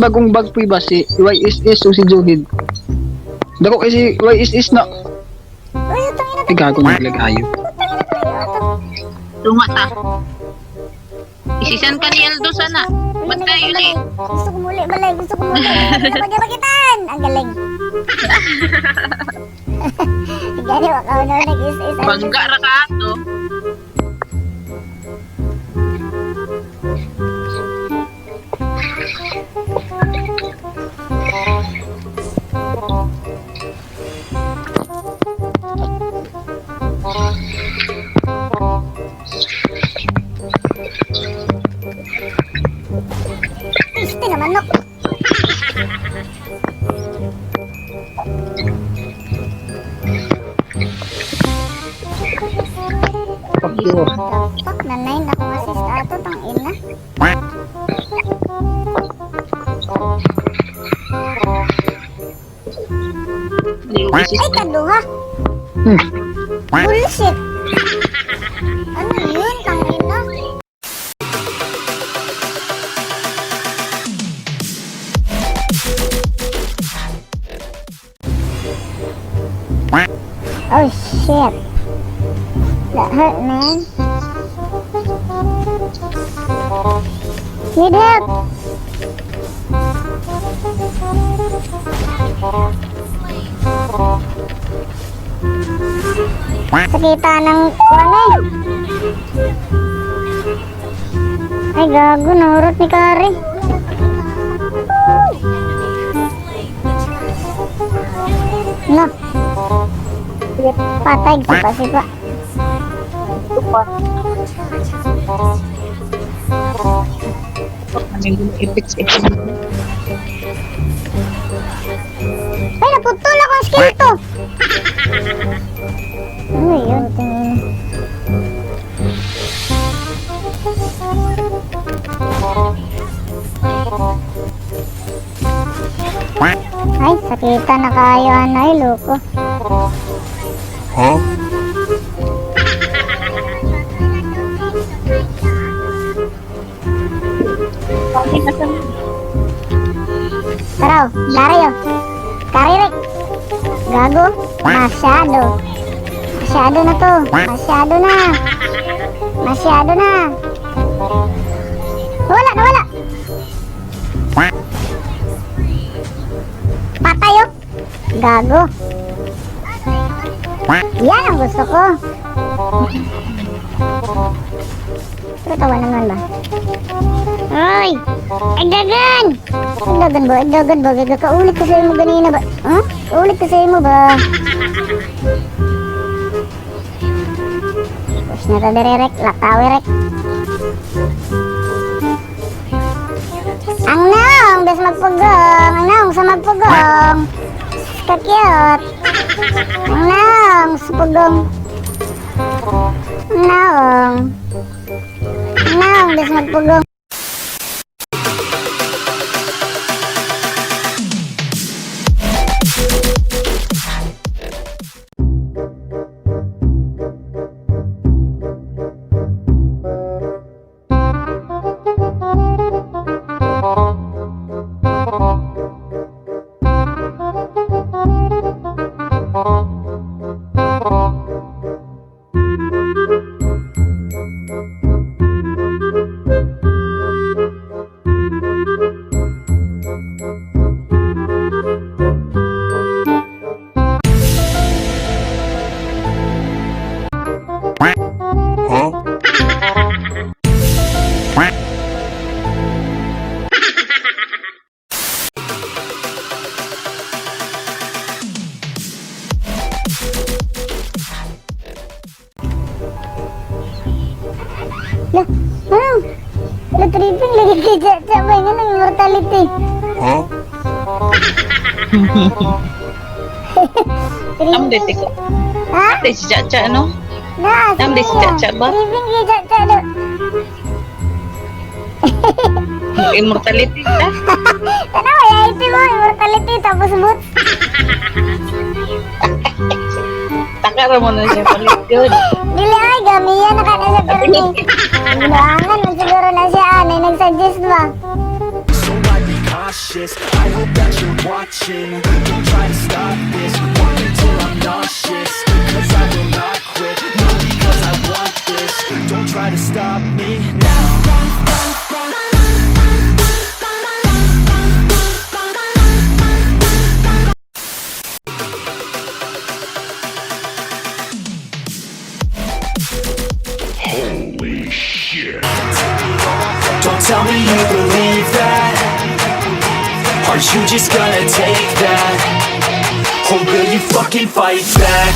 Bagong bag po ba si YSS o si Johid? Dako kay si YSS na. Ay gago naglagayo. Lumata. Isisan ka ni Aldo sana. Ba't tayo ulit? Gusto ko muli, balay. Gusto ko muli. Pagyabagitan! Ang galing. Gani, wakaw na nag-is-is. Bangga ra ka ato. Iste na manok. Pak nanay na kung assist ato tang ina. Ay kaduha. Bullshit. Ano yun tang ina? Oh shit. That hurt, man. Need help. Sakita ng kuwan eh. Ay gago, nahurot ni Kari. No. Patay, sipa-sipa. Ay, naputol ako ang skill to. Ano yun? Tingin. Ay, sakita na kayo, anay, loko. Huh? Taraw, Dario. Karirik. Gago. Masyado. Masyado na to. Masyado na. Masyado na. Wala na, wala. Patay oh. Gago. Yan ang gusto ko. Pero tawa naman ba? Ay! Agdagan! Agdagan ba? Agdagan ba? Kaulit ko sa'yo mo ganina ba? Huh? Kaulit ko sa'yo mo ba? Push na tadirek. Lakawerek. Ang naong! Bes magpugong! Ang naong sa magpugong! Kakyot! Ang naong sa pugong! Ang naong! Ang naong! Bes magpugong! Lah, ano? Lah, tripping lagi kay Chacha ba? Nga ng immortality. Huh? Am de si Ha? de si Chacha no? Na, Nam di si Chacha ba? Tripping kay Chacha do. Immortality ta. Tanaw, ya ito mo, immortality tapos boots. Takara mo na siya palit yun. Dili ay, gamiyan na ka na sa karni. Gilangan man siguro na siya, anay nag-suggest ba? So I'd be cautious. I hope that you're watching. Don't try to stop this. Walk until I'm nauseous. Cause I will not quit. Not because I want this. Don't try to stop me now. Holy shit. Don't tell me you believe that. Are you just gonna take that? Or will you fucking fight back?